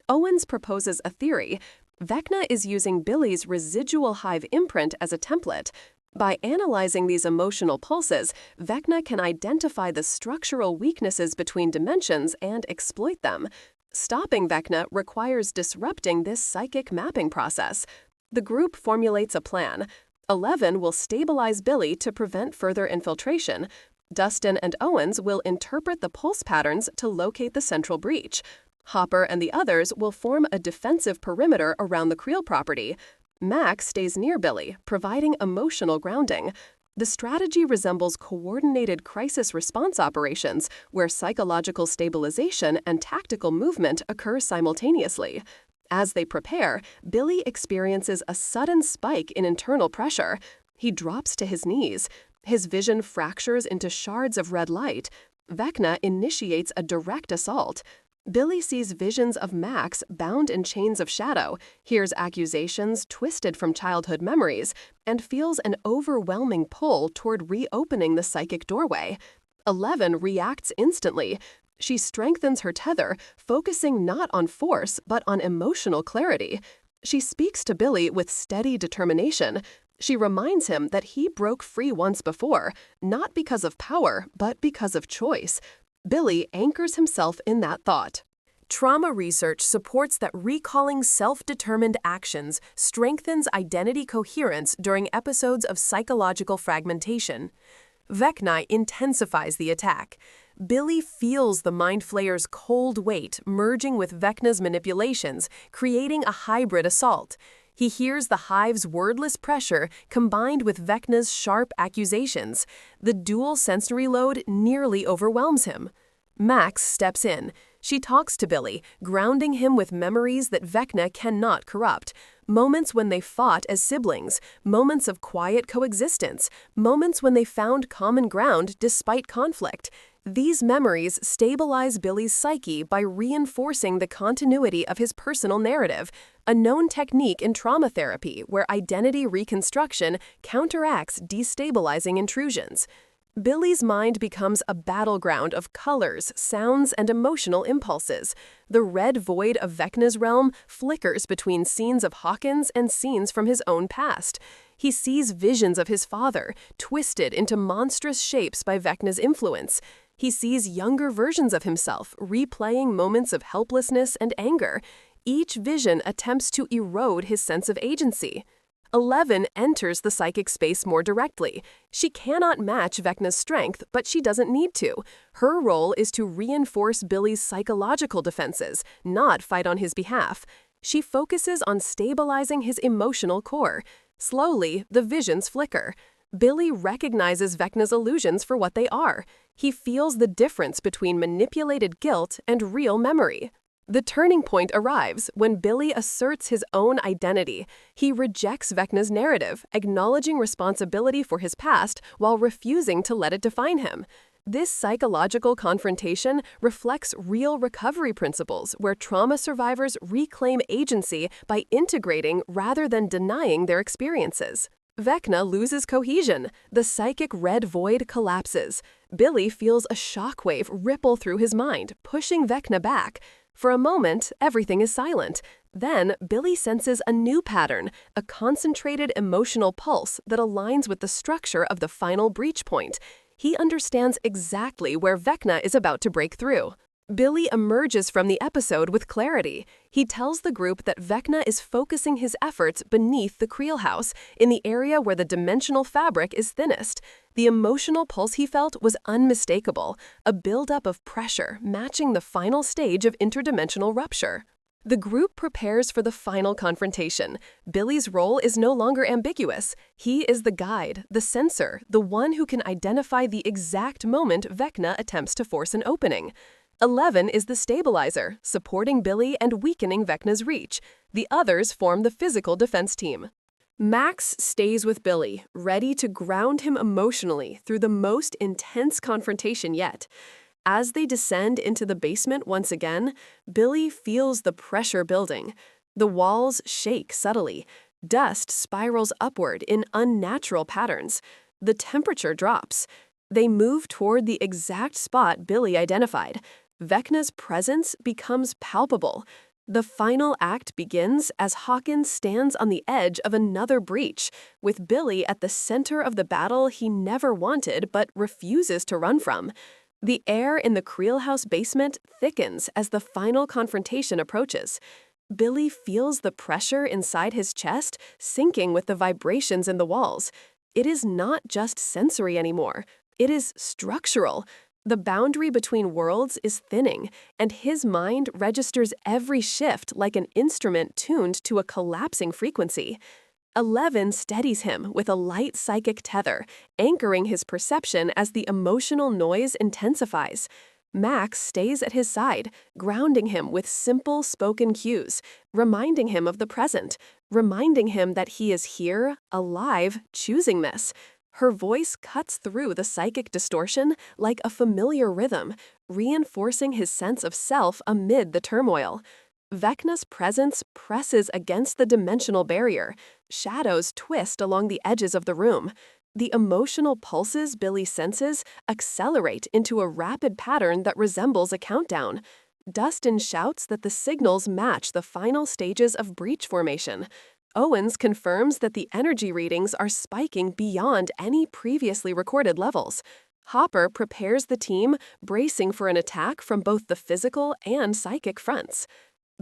Owens proposes a theory. Vecna is using Billy's residual hive imprint as a template. By analyzing these emotional pulses, Vecna can identify the structural weaknesses between dimensions and exploit them. Stopping Vecna requires disrupting this psychic mapping process. The group formulates a plan. 11 will stabilize Billy to prevent further infiltration. Dustin and Owens will interpret the pulse patterns to locate the central breach. Hopper and the others will form a defensive perimeter around the Creel property. Max stays near Billy, providing emotional grounding. The strategy resembles coordinated crisis response operations, where psychological stabilization and tactical movement occur simultaneously. As they prepare, Billy experiences a sudden spike in internal pressure. He drops to his knees. His vision fractures into shards of red light. Vecna initiates a direct assault. Billy sees visions of Max bound in chains of shadow, hears accusations twisted from childhood memories, and feels an overwhelming pull toward reopening the psychic doorway. 11 reacts instantly. She strengthens her tether, focusing not on force but on emotional clarity. She speaks to Billy with steady determination. She reminds him that he broke free once before, not because of power, but because of choice. Billy anchors himself in that thought. Trauma research supports that recalling self-determined actions strengthens identity coherence during episodes of psychological fragmentation. Vecna intensifies the attack. Billy feels the Mind Flayer's cold weight merging with Vecna's manipulations, creating a hybrid assault. He hears the hive's wordless pressure combined with Vecna's sharp accusations. The dual sensory load nearly overwhelms him. Max steps in. She talks to Billy, grounding him with memories that Vecna cannot corrupt. Moments when they fought as siblings, moments of quiet coexistence, moments when they found common ground despite conflict. These memories stabilize Billy's psyche by reinforcing the continuity of his personal narrative, a known technique in trauma therapy where identity reconstruction counteracts destabilizing intrusions. Billy's mind becomes a battleground of colors, sounds, and emotional impulses. The red void of Vecna's realm flickers between scenes of Hawkins and scenes from his own past. He sees visions of his father, twisted into monstrous shapes by Vecna's influence. He sees younger versions of himself, replaying moments of helplessness and anger. Each vision attempts to erode his sense of agency. 11 enters the psychic space more directly. She cannot match Vecna's strength, but she doesn't need to. Her role is to reinforce Billy's psychological defenses, not fight on his behalf. She focuses on stabilizing his emotional core. Slowly, the visions flicker. Billy recognizes Vecna's illusions for what they are. He feels the difference between manipulated guilt and real memory. The turning point arrives when Billy asserts his own identity. He rejects Vecna's narrative, acknowledging responsibility for his past while refusing to let it define him. This psychological confrontation reflects real recovery principles where trauma survivors reclaim agency by integrating rather than denying their experiences. Vecna loses cohesion. The psychic red void collapses. Billy feels a shockwave ripple through his mind, pushing Vecna back. For a moment, everything is silent. Then, Billy senses a new pattern, a concentrated emotional pulse that aligns with the structure of the final breach point. He understands exactly where Vecna is about to break through. Billy emerges from the episode with clarity. He tells the group that Vecna is focusing his efforts beneath the Creel house, in the area where the dimensional fabric is thinnest. The emotional pulse he felt was unmistakable, a buildup of pressure matching the final stage of interdimensional rupture. The group prepares for the final confrontation. Billy's role is no longer ambiguous. He is the guide, the sensor, the one who can identify the exact moment Vecna attempts to force an opening. 11 is the stabilizer, supporting Billy and weakening Vecna's reach. The others form the physical defense team. Max stays with Billy, ready to ground him emotionally through the most intense confrontation yet. As they descend into the basement once again, Billy feels the pressure building. The walls shake subtly. Dust spirals upward in unnatural patterns. The temperature drops. They move toward the exact spot Billy identified. Vecna's presence becomes palpable. The final act begins as Hawkins stands on the edge of another breach, with Billy at the center of the battle he never wanted but refuses to run from. The air in the Creel house basement thickens as the final confrontation approaches. Billy feels the pressure inside his chest sinking with the vibrations in the walls. It is not just sensory anymore. It is structural. The boundary between worlds is thinning, and his mind registers every shift like an instrument tuned to a collapsing frequency. 11 steadies him with a light psychic tether, anchoring his perception as the emotional noise intensifies. Max stays at his side, grounding him with simple spoken cues, reminding him of the present, reminding him that he is here, alive, choosing this. Her voice cuts through the psychic distortion like a familiar rhythm, reinforcing his sense of self amid the turmoil. Vecna's presence presses against the dimensional barrier. Shadows twist along the edges of the room. The emotional pulses Billy senses accelerate into a rapid pattern that resembles a countdown. Dustin shouts that the signals match the final stages of breach formation. Owens confirms that the energy readings are spiking beyond any previously recorded levels. Hopper prepares the team, bracing for an attack from both the physical and psychic fronts.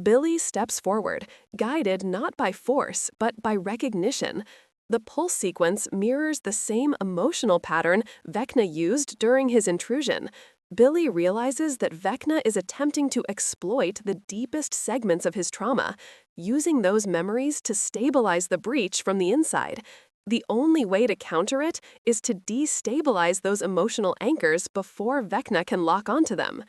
Billy steps forward, guided not by force, but by recognition. The pulse sequence mirrors the same emotional pattern Vecna used during his intrusion. Billy realizes that Vecna is attempting to exploit the deepest segments of his trauma, using those memories to stabilize the breach from the inside. The only way to counter it is to destabilize those emotional anchors before Vecna can lock onto them.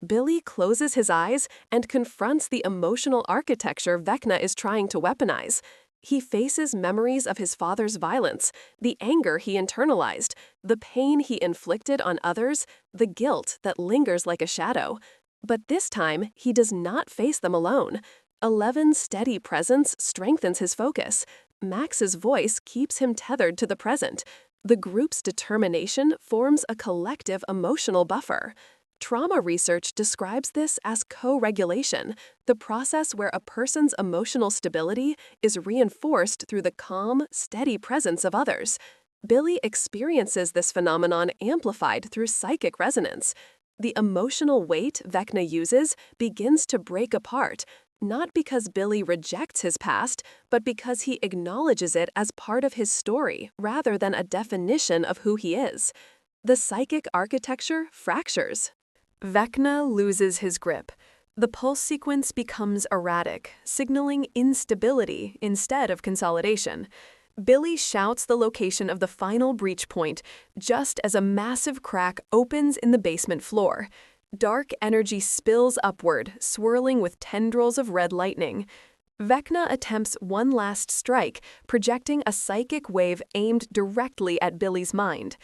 Billy closes his eyes and confronts the emotional architecture Vecna is trying to weaponize. He faces memories of his father's violence, the anger he internalized, the pain he inflicted on others, the guilt that lingers like a shadow. But this time, he does not face them alone. 11's steady presence strengthens his focus. Max's voice keeps him tethered to the present. The group's determination forms a collective emotional buffer. Trauma research describes this as co-regulation, the process where a person's emotional stability is reinforced through the calm, steady presence of others. Billy experiences this phenomenon amplified through psychic resonance. The emotional weight Vecna uses begins to break apart, not because Billy rejects his past, but because he acknowledges it as part of his story rather than a definition of who he is. The psychic architecture fractures. Vecna loses his grip. The pulse sequence becomes erratic, signaling instability instead of consolidation. Billy shouts the location of the final breach point just as a massive crack opens in the basement floor. Dark energy spills upward, swirling with tendrils of red lightning. Vecna attempts one last strike, projecting a psychic wave aimed directly at Billy's mind.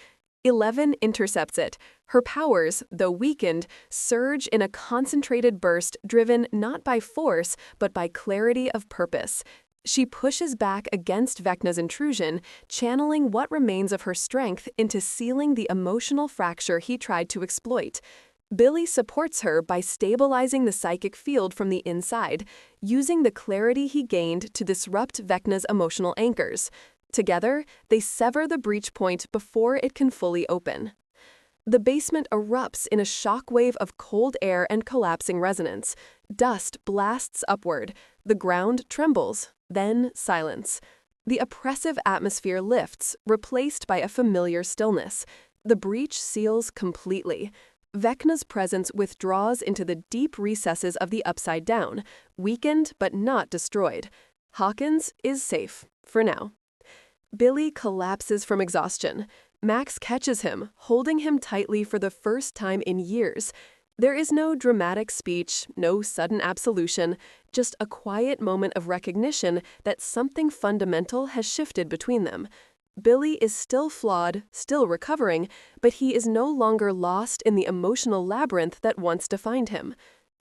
11 intercepts it. Her powers, though weakened, surge in a concentrated burst driven not by force, but by clarity of purpose. She pushes back against Vecna's intrusion, channeling what remains of her strength into sealing the emotional fracture he tried to exploit. Billy supports her by stabilizing the psychic field from the inside, using the clarity he gained to disrupt Vecna's emotional anchors. Together, they sever the breach point before it can fully open. The basement erupts in a shockwave of cold air and collapsing resonance. Dust blasts upward. The ground trembles. Then silence. The oppressive atmosphere lifts, replaced by a familiar stillness. The breach seals completely. Vecna's presence withdraws into the deep recesses of the Upside Down, weakened but not destroyed. Hawkins is safe, for now. Billy collapses from exhaustion. Max catches him, holding him tightly for the first time in years. There is no dramatic speech, no sudden absolution, just a quiet moment of recognition that something fundamental has shifted between them. Billy is still flawed, still recovering, but he is no longer lost in the emotional labyrinth that once defined him.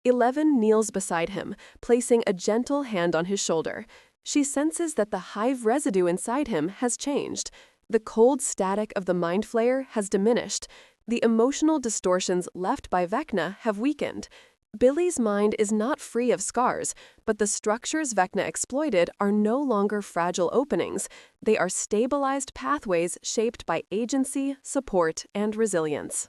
11 kneels beside him, placing a gentle hand on his shoulder. She senses that the hive residue inside him has changed. The cold static of the Mind Flayer has diminished. The emotional distortions left by Vecna have weakened. Billy's mind is not free of scars, but the structures Vecna exploited are no longer fragile openings. They are stabilized pathways shaped by agency, support, and resilience.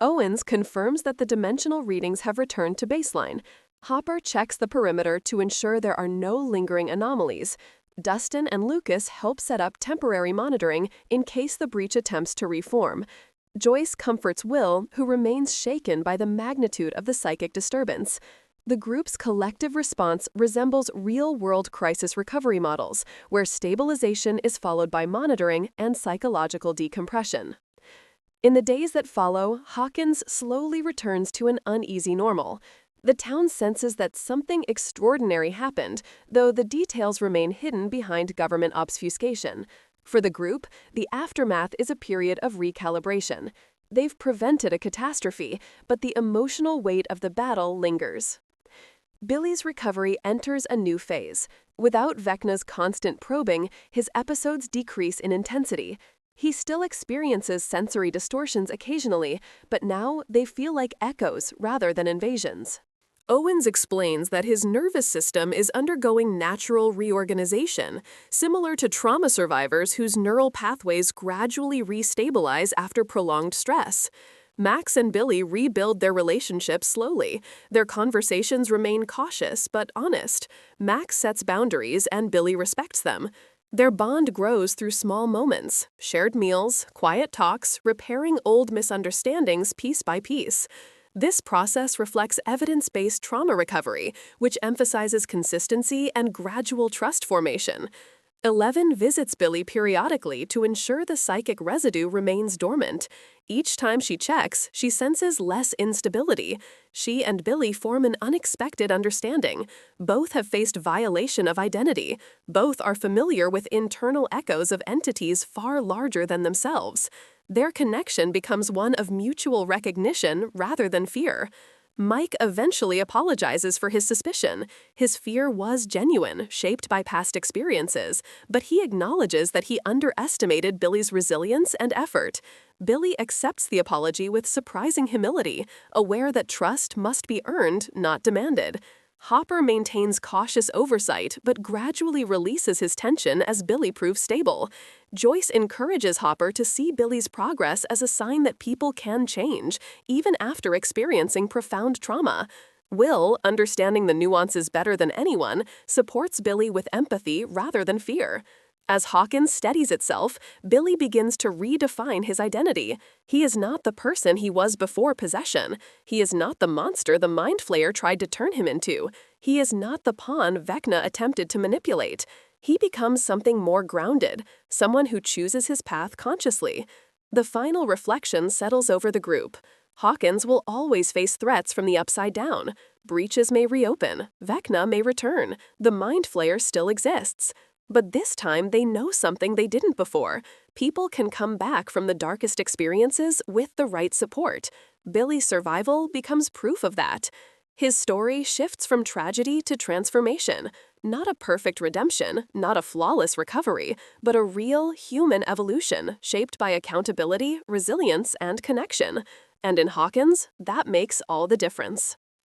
Owens confirms that the dimensional readings have returned to baseline. Hopper checks the perimeter to ensure there are no lingering anomalies. Dustin and Lucas help set up temporary monitoring in case the breach attempts to reform. Joyce comforts Will, who remains shaken by the magnitude of the psychic disturbance. The group's collective response resembles real-world crisis recovery models, where stabilization is followed by monitoring and psychological decompression. In the days that follow, Hawkins slowly returns to an uneasy normal. The town senses that something extraordinary happened, though the details remain hidden behind government obfuscation. For the group, the aftermath is a period of recalibration. They've prevented a catastrophe, but the emotional weight of the battle lingers. Billy's recovery enters a new phase. Without Vecna's constant probing, his episodes decrease in intensity. He still experiences sensory distortions occasionally, but now they feel like echoes rather than invasions. Owens explains that his nervous system is undergoing natural reorganization, similar to trauma survivors whose neural pathways gradually restabilize after prolonged stress. Max and Billy rebuild their relationship slowly. Their conversations remain cautious but honest. Max sets boundaries and Billy respects them. Their bond grows through small moments, shared meals, quiet talks, repairing old misunderstandings piece by piece. This process reflects evidence-based trauma recovery, which emphasizes consistency and gradual trust formation. 11 visits Billy periodically to ensure the psychic residue remains dormant. Each time she checks, she senses less instability. She and Billy form an unexpected understanding. Both have faced violation of identity. Both are familiar with internal echoes of entities far larger than themselves. Their connection becomes one of mutual recognition rather than fear. Mike eventually apologizes for his suspicion. His fear was genuine, shaped by past experiences, but he acknowledges that he underestimated Billy's resilience and effort. Billy accepts the apology with surprising humility, aware that trust must be earned, not demanded. Hopper maintains cautious oversight, but gradually releases his tension as Billy proves stable. Joyce encourages Hopper to see Billy's progress as a sign that people can change, even after experiencing profound trauma. Will, understanding the nuances better than anyone, supports Billy with empathy rather than fear. As Hawkins steadies itself, Billy begins to redefine his identity. He is not the person he was before possession. He is not the monster the Mind Flayer tried to turn him into. He is not the pawn Vecna attempted to manipulate. He becomes something more grounded, someone who chooses his path consciously. The final reflection settles over the group. Hawkins will always face threats from the Upside Down. Breaches may reopen. Vecna may return. The Mind Flayer still exists. But this time they know something they didn't before. People can come back from the darkest experiences with the right support. Billy's survival becomes proof of that. His story shifts from tragedy to transformation. Not a perfect redemption, not a flawless recovery, but a real human evolution shaped by accountability, resilience, and connection. And in Hawkins, that makes all the difference.